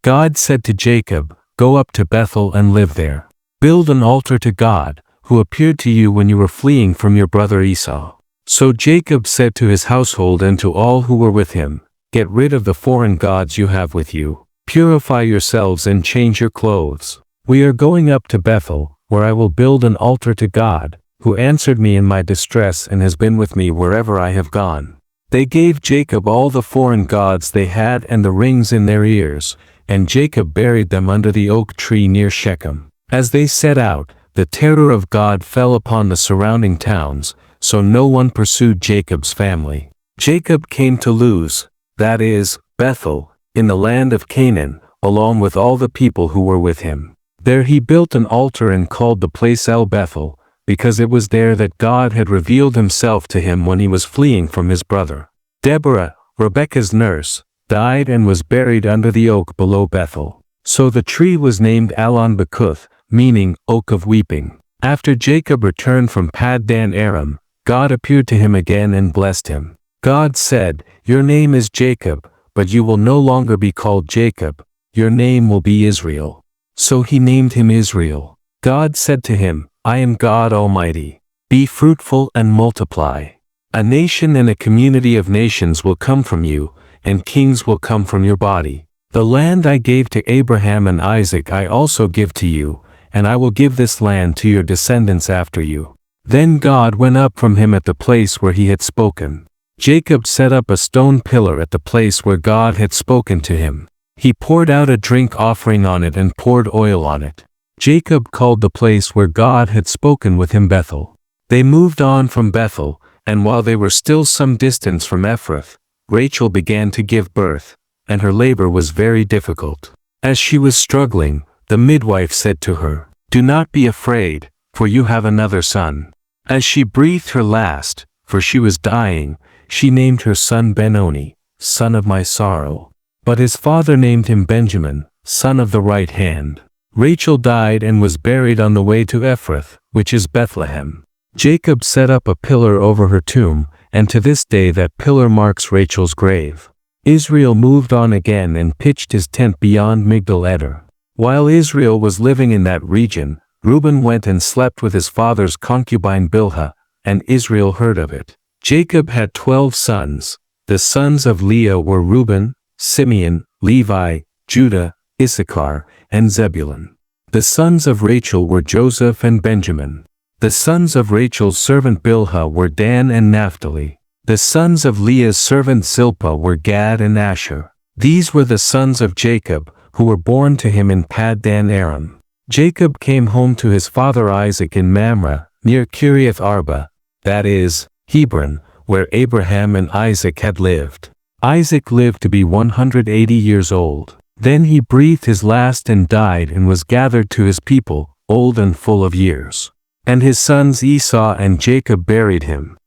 God said to Jacob, "Go up to Bethel and live there. Build an altar to God, who appeared to you when you were fleeing from your brother Esau." So Jacob said to his household and to all who were with him, "Get rid of the foreign gods you have with you. Purify yourselves and change your clothes. We are going up to Bethel, where I will build an altar to God, who answered me in my distress and has been with me wherever I have gone." They gave Jacob all the foreign gods they had and the rings in their ears, and Jacob buried them under the oak tree near Shechem. As they set out, the terror of God fell upon the surrounding towns, so no one pursued Jacob's family. Jacob came to Luz, that is, Bethel, in the land of Canaan, along with all the people who were with him. There he built an altar and called the place El Bethel, because it was there that God had revealed himself to him when he was fleeing from his brother. Deborah, Rebekah's nurse, died and was buried under the oak below Bethel. So the tree was named Allon Bakuth, meaning oak of weeping. After Jacob returned from Paddan Aram, God appeared to him again and blessed him. God said, "Your name is Jacob, but you will no longer be called Jacob, your name will be Israel." So he named him Israel. God said to him, "I am God Almighty. Be fruitful and multiply. A nation and a community of nations will come from you, and kings will come from your body. The land I gave to Abraham and Isaac I also give to you, and I will give this land to your descendants after you." Then God went up from him at the place where he had spoken. Jacob set up a stone pillar at the place where God had spoken to him. He poured out a drink offering on it and poured oil on it. Jacob called the place where God had spoken with him Bethel. They moved on from Bethel, and while they were still some distance from Ephrath, Rachel began to give birth, and her labor was very difficult. As she was struggling, the midwife said to her, "Do not be afraid, for you have another son." As she breathed her last, for she was dying, she named her son Benoni, son of my sorrow. But his father named him Benjamin, son of the right hand. Rachel died and was buried on the way to Ephrath, which is Bethlehem. Jacob set up a pillar over her tomb, and to this day that pillar marks Rachel's grave. Israel moved on again and pitched his tent beyond Migdal Eder. While Israel was living in that region, Reuben went and slept with his father's concubine Bilhah, and Israel heard of it. Jacob had 12 sons. The sons of Leah were Reuben, Simeon, Levi, Judah, Issachar, and Zebulun. The sons of Rachel were Joseph and Benjamin. The sons of Rachel's servant Bilhah were Dan and Naphtali. The sons of Leah's servant Zilpah were Gad and Asher. These were the sons of Jacob, who were born to him in Paddan Aram. Jacob came home to his father Isaac in Mamre, near Kiriath Arba, that is, Hebron, where Abraham and Isaac had lived. Isaac lived to be 180 years old. Then he breathed his last and died and was gathered to his people, old and full of years. And his sons Esau and Jacob buried him.